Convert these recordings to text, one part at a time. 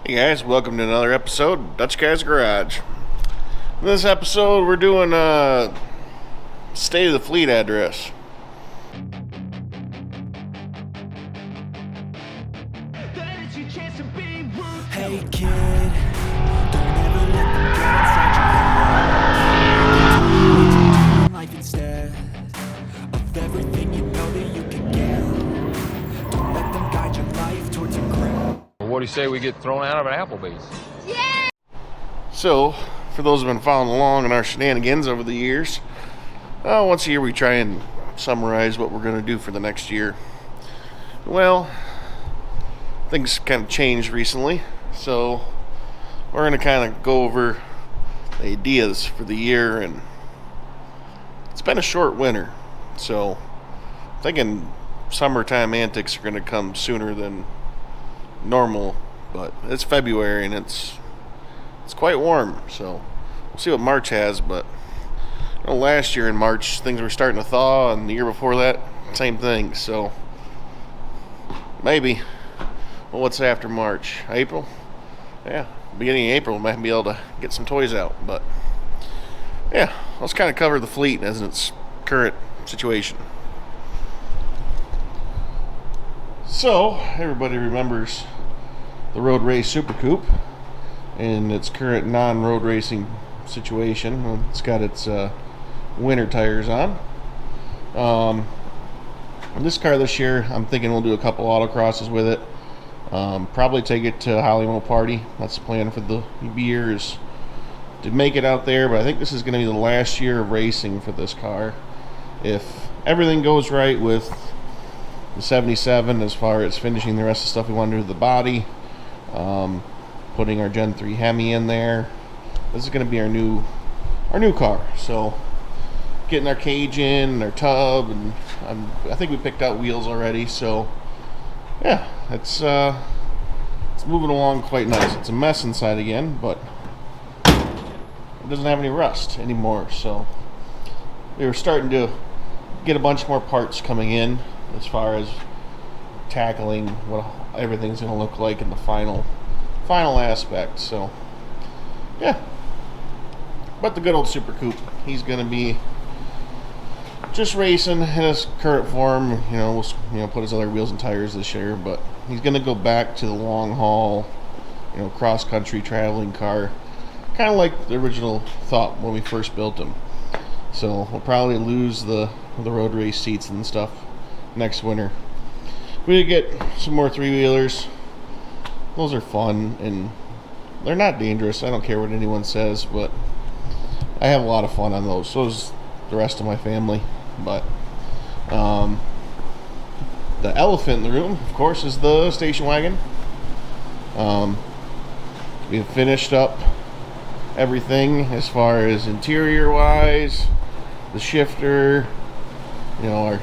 Hey guys, welcome to another episode of Dutch Guy's Garage. In this episode, we're doing a state of the fleet address. Hey kid, don't ever let them get inside your head. Life instead of everything you know that you can get. Don't let them guide your life towards a grave. What do you say we get thrown out of an Applebee's? So, for those who have been following along in our shenanigans over the years, once a year we try and summarize what we're going to do for the next year. Well, things kind of changed recently, so we're going to kind of go over the ideas for the year, and it's been a short winter, so I'm thinking summertime antics are going to come sooner than normal, but it's February and it's quite warm, so we'll see what March has. But last year in March things were starting to thaw, and the year before that same thing, so maybe. Well, what's after March? April? Yeah, beginning of April we might be able to get some toys out. But yeah, let's kind of cover the fleet as in its current situation. So, everybody remembers the road race Super Coupe in its current non-road racing situation. It's got its winter tires on. This car this year, I'm thinking we'll do a couple autocrosses with it. Probably take it to Hollywood Party. That's the plan for the year, is to make it out there. But I think this is going to be the last year of racing for this car. If everything goes right with the 77 as far as finishing the rest of the stuff we want to do to the body, putting our Gen 3 Hemi in there, this is going to be our new car. So getting our cage in and our tub, and I think we picked out wheels already, so yeah, it's moving along quite nice. It's a mess inside again, but it doesn't have any rust anymore, so we were starting to get a bunch more parts coming in as far as tackling what everything's going to look like in the final aspect. So yeah, but the good old Super Coupe, he's going to be just racing in his current form. We'll put his other wheels and tires this year, but he's going to go back to the long haul, cross country traveling car, kind of like the original thought when we first built him. So we'll probably lose the road race seats and stuff next winter. We get some more three-wheelers. Those are fun and they're not dangerous. I don't care what anyone says, but I have a lot of fun on those. So does the rest of my family. But the elephant in the room, of course, is the station wagon. We've finished up everything as far as interior wise, the shifter, the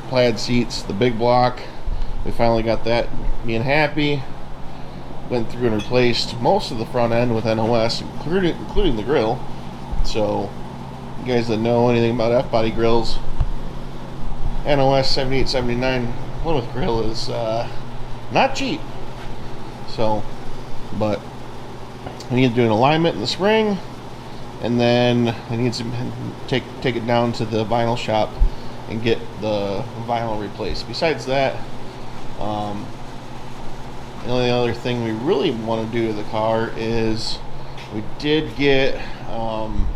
plaid seats, the big block. We finally got that being happy. Went through and replaced most of the front end with NOS, including the grill. So you guys that know anything about F-body grills, NOS 7879 Plymouth grill is not cheap. So, but I need to do an alignment in the spring, and then I need to take it down to the vinyl shop and get the vinyl replaced. Besides that, the only other thing we really want to do to the car is we did get an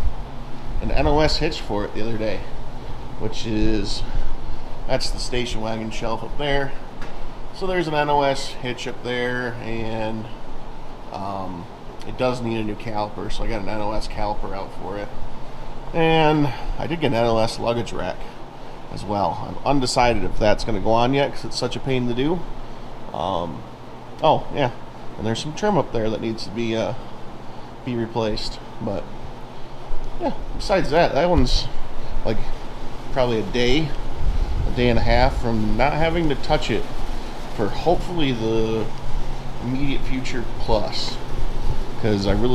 NOS hitch for it the other day, that's the station wagon shelf up there. So there's an NOS hitch up there, and it does need a new caliper, so I got an NOS caliper out for it. And I did get an NOS luggage rack as well. I'm undecided if that's going to go on yet because it's such a pain to do. Oh yeah, and there's some trim up there that needs to be replaced. But yeah, besides that one's like probably a day and a half from not having to touch it for hopefully the immediate future plus, because I don't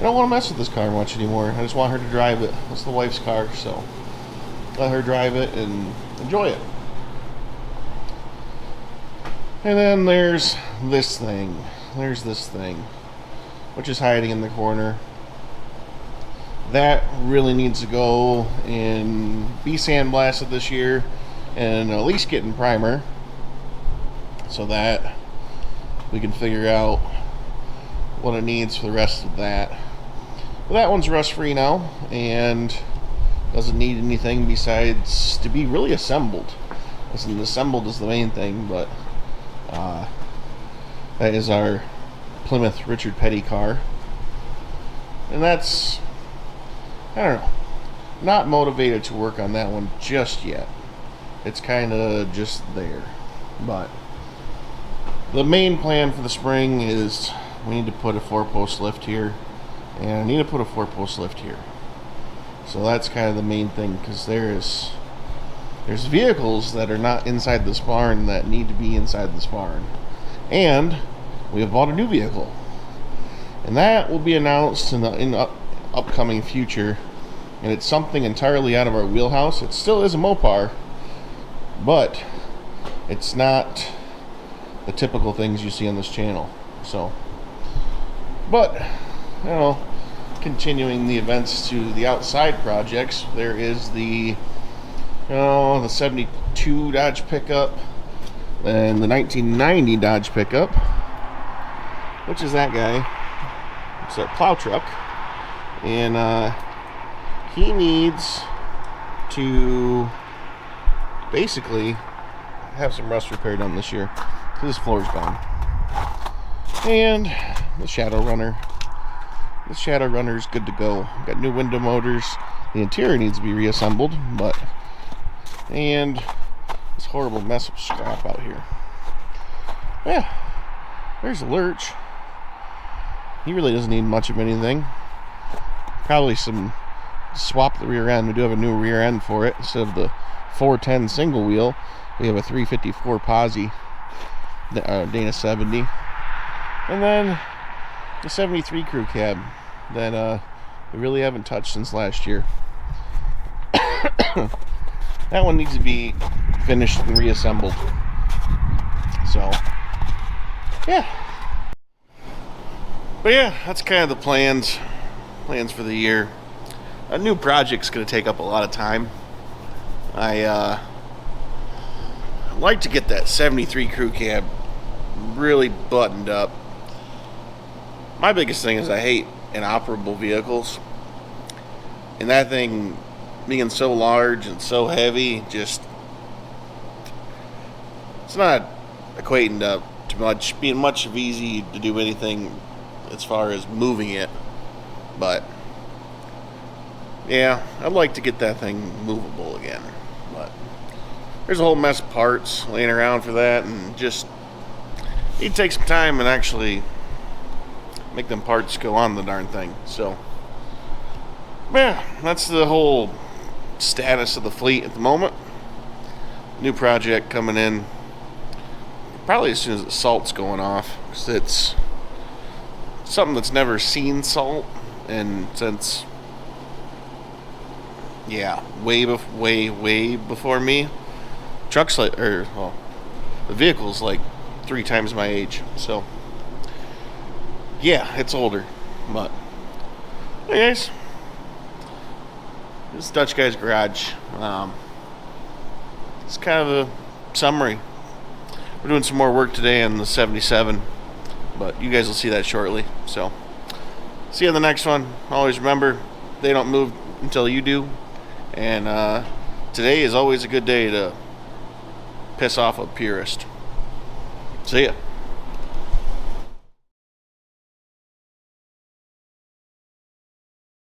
want to mess with this car much anymore. I just want her to drive it. It's the wife's car, so let her drive it and enjoy it. And then there's this thing. There's this thing, which is hiding in the corner. That really needs to go and be sandblasted this year and at least get in primer so that we can figure out what it needs for the rest of that. But that one's rust free now and doesn't need anything besides to be really assembled. Listen, assembled is the main thing, but that is our Plymouth Richard Petty car. And that's, I don't know, not motivated to work on that one just yet. It's kind of just there. But the main plan for the spring is we need to put a 4-post lift here, and I need to put a 4-post lift here. So that's kind of the main thing, because there's vehicles that are not inside this barn that need to be inside this barn. And we have bought a new vehicle, and that will be announced in the upcoming future. And it's something entirely out of our wheelhouse. It still is a mopar, but it's not the typical things you see on this channel. So, but you know, continuing the events to the outside projects, there is the the 72 Dodge pickup and the 1990 Dodge pickup, which is that guy. It's a plow truck, and he needs to basically have some rust repair done this year. So this floor's gone. And the Shadow Runner. The Shadow Runner is good to go. Got new window motors. The interior needs to be reassembled, and this horrible mess of scrap out here. Yeah, there's a Lurch. He really doesn't need much of anything. Probably some swap the rear end. We do have a new rear end for it. Instead of the 410 single wheel, we have a 354 Posi Dana 70. And then the 73 crew cab that we really haven't touched since last year. That one needs to be finished and reassembled. So, yeah. But yeah, that's kind of the plans for the year. A new project's going to take up a lot of time. I'd like to get that 73 crew cab really buttoned up. My biggest thing is I hate inoperable vehicles, and that thing being so large and so heavy, just it's not equating to being much of easy to do anything as far as moving it. But yeah, I'd like to get that thing movable again. But there's a whole mess of parts laying around for that, and just need to take some time and actually make them parts go on the darn thing. So yeah, that's the whole status of the fleet at the moment. New project coming in probably as soon as the salt's going off, because it's something that's never seen salt, and since way before me. Truck's like, the vehicle's like 3 times my age, so yeah, it's older. But anyways, this is Dutch Guy's Garage. It's kind of a summary. We're doing some more work today on the 77, but you guys will see that shortly. So see you on the next one. Always remember, they don't move until you do. And today is always a good day to piss off a purist. See ya.